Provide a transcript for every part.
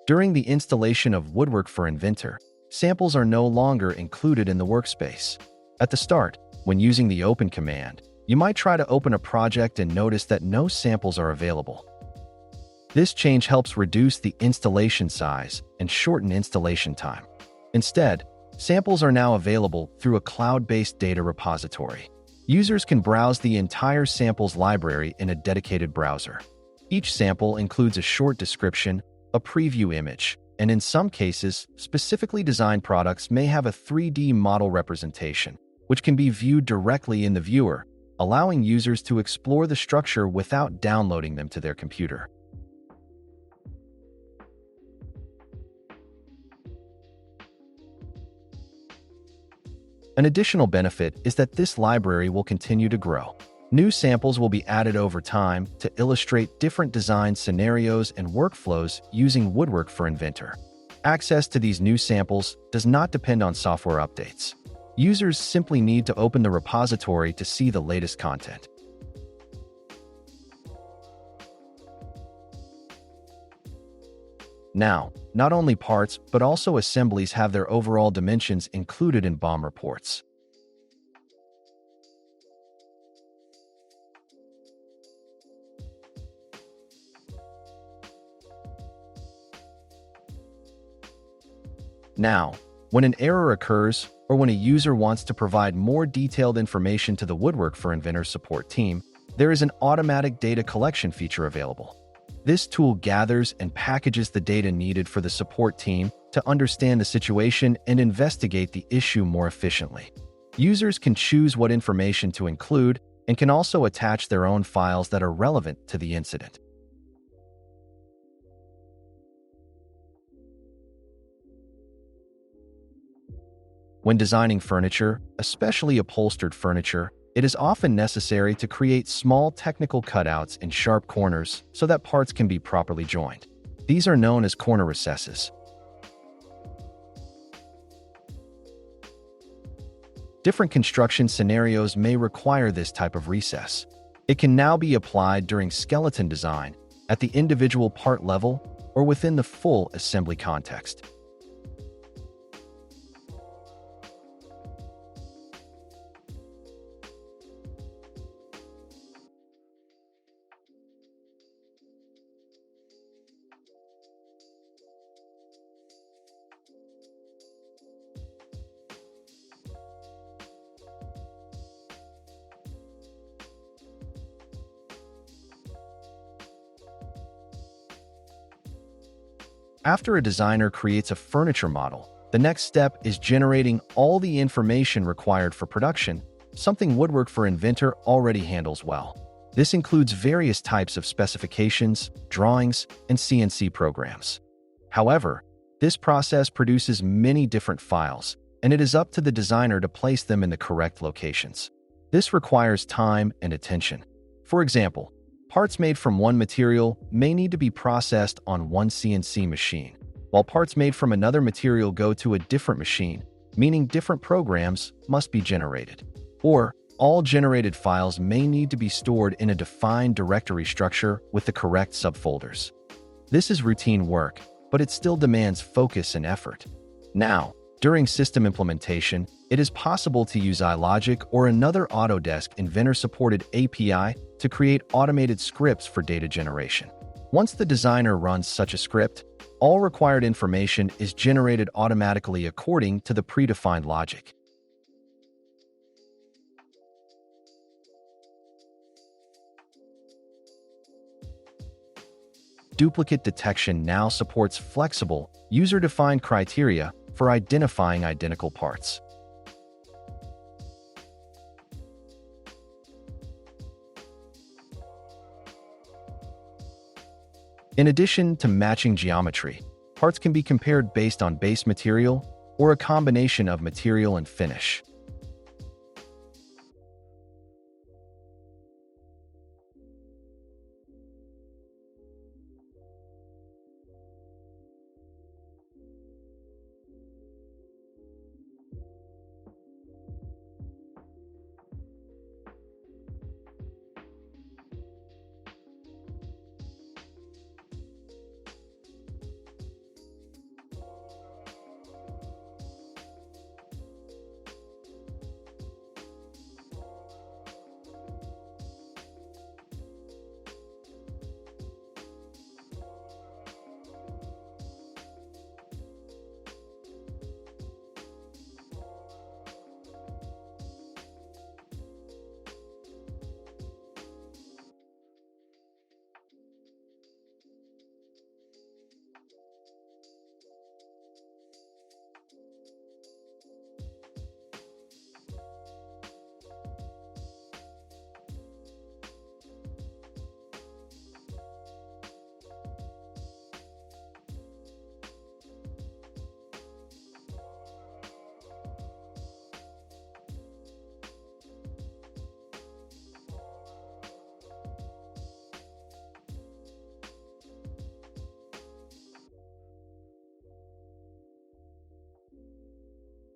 During the installation of Woodwork for Inventor, samples are no longer included in the workspace. At the start, when using the Open command, you might try to open a project and notice that no samples are available. This change helps reduce the installation size and shorten installation time. Instead, samples are now available through a cloud-based data repository. Users can browse the entire samples library in a dedicated browser. Each sample includes a short description, a preview image, and in some cases, specifically designed products may have a 3D model representation, which can be viewed directly in the viewer, allowing users to explore the structure without downloading them to their computer. An additional benefit is that this library will continue to grow. New samples will be added over time to illustrate different design scenarios and workflows using Woodwork for Inventor. Access to these new samples does not depend on software updates. Users simply need to open the repository to see the latest content. Now, not only parts, but also assemblies have their overall dimensions included in BOM reports. Now, when an error occurs, or when a user wants to provide more detailed information to the Woodwork for Inventor support team, there is an automatic data collection feature available. This tool gathers and packages the data needed for the support team to understand the situation and investigate the issue more efficiently. Users can choose what information to include and can also attach their own files that are relevant to the incident. When designing furniture, especially upholstered furniture, it is often necessary to create small technical cutouts in sharp corners so that parts can be properly joined. These are known as corner recesses. Different construction scenarios may require this type of recess. It can now be applied during skeleton design, at the individual part level, or within the full assembly context. After a designer creates a furniture model, the next step is generating all the information required for production, something Woodwork for Inventor already handles well. This includes various types of specifications, drawings, and CNC programs. However, this process produces many different files, and it is up to the designer to place them in the correct locations. This requires time and attention. For example, parts made from one material may need to be processed on one CNC machine, while parts made from another material go to a different machine, meaning different programs must be generated. Or, all generated files may need to be stored in a defined directory structure with the correct subfolders. This is routine work, but it still demands focus and effort. Now, during system implementation, it is possible to use iLogic or another Autodesk Inventor-supported API to create automated scripts for data generation. Once the designer runs such a script, all required information is generated automatically according to the predefined logic. Duplicate detection now supports flexible, user-defined criteria for identifying identical parts. In addition to matching geometry, parts can be compared based on base material or a combination of material and finish.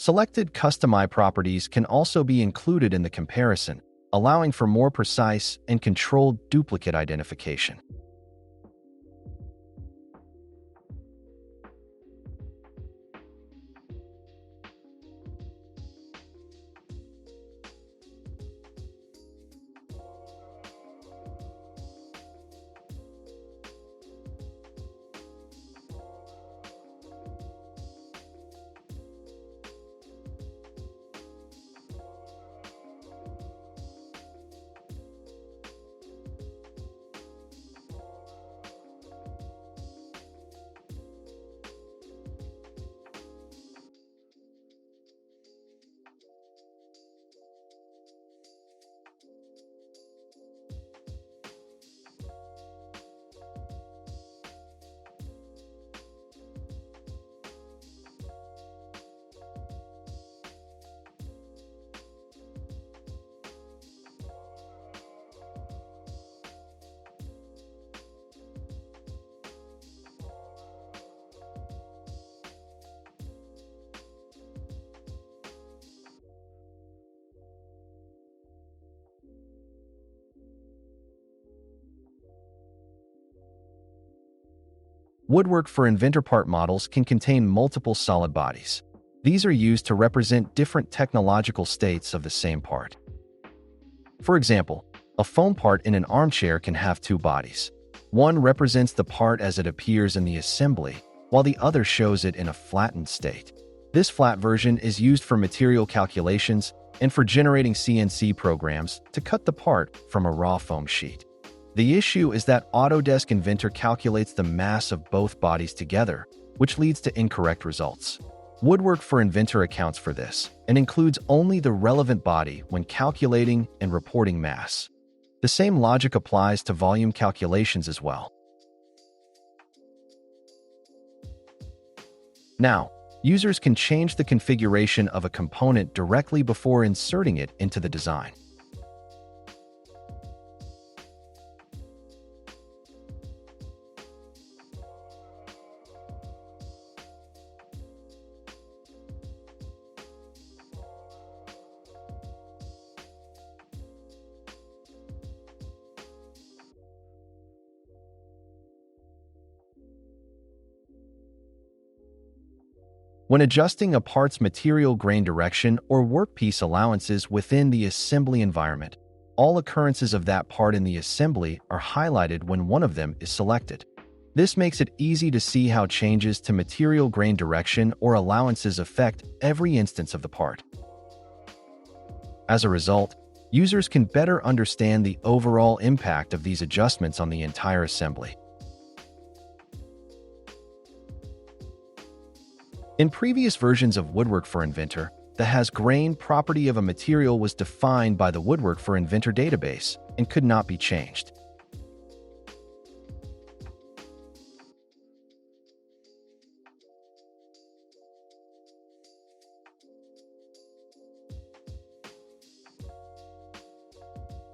Selected Customize properties can also be included in the comparison, allowing for more precise and controlled duplicate identification. Woodwork for Inventor part models can contain multiple solid bodies. These are used to represent different technological states of the same part. For example, a foam part in an armchair can have two bodies. One represents the part as it appears in the assembly, while the other shows it in a flattened state. This flat version is used for material calculations and for generating CNC programs to cut the part from a raw foam sheet. The issue is that Autodesk Inventor calculates the mass of both bodies together, which leads to incorrect results. Woodwork for Inventor accounts for this and includes only the relevant body when calculating and reporting mass. The same logic applies to volume calculations as well. Now, users can change the configuration of a component directly before inserting it into the design. When adjusting a part's material grain direction or workpiece allowances within the assembly environment, all occurrences of that part in the assembly are highlighted when one of them is selected. This makes it easy to see how changes to material grain direction or allowances affect every instance of the part. As a result, users can better understand the overall impact of these adjustments on the entire assembly. In previous versions of Woodwork for Inventor, the has grain property of a material was defined by the Woodwork for Inventor database and could not be changed.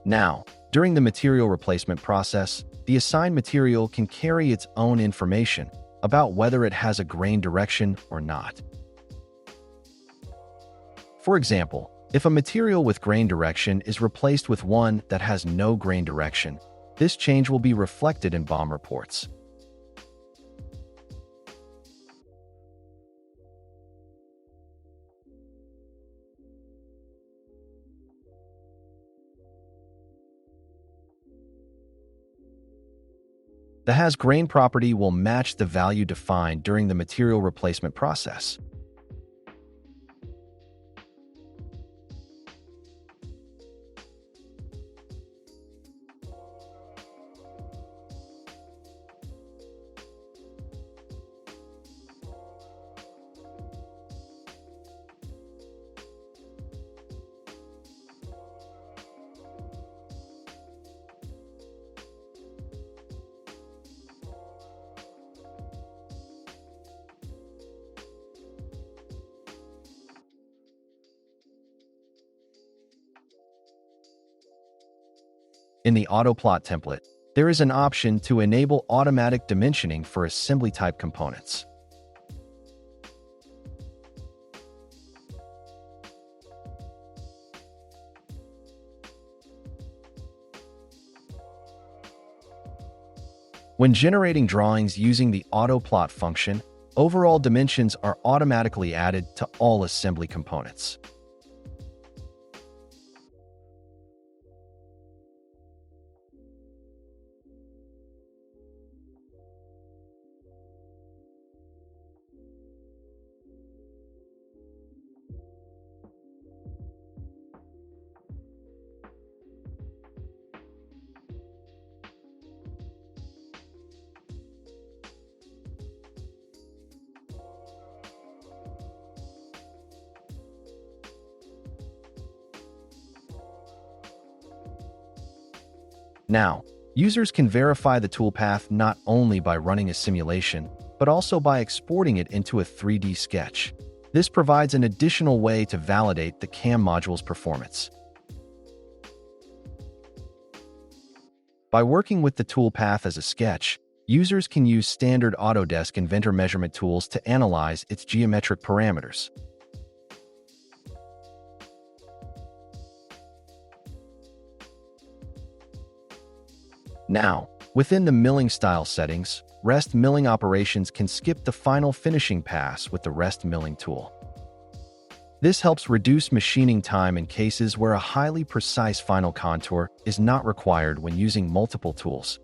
Now, during the material replacement process, the assigned material can carry its own information about whether it has a grain direction or not. For example, if a material with grain direction is replaced with one that has no grain direction, this change will be reflected in BOM reports. The has grain property will match the value defined during the material replacement process. In the AutoPlot template, there is an option to enable automatic dimensioning for assembly-type components. When generating drawings using the auto-plot function, overall dimensions are automatically added to all assembly components. Now, users can verify the toolpath not only by running a simulation, but also by exporting it into a 3D sketch. This provides an additional way to validate the CAM module's performance. By working with the toolpath as a sketch, users can use standard Autodesk Inventor measurement tools to analyze its geometric parameters. Now, within the milling style settings, rest milling operations can skip the final finishing pass with the rest milling tool. This helps reduce machining time in cases where a highly precise final contour is not required when using multiple tools.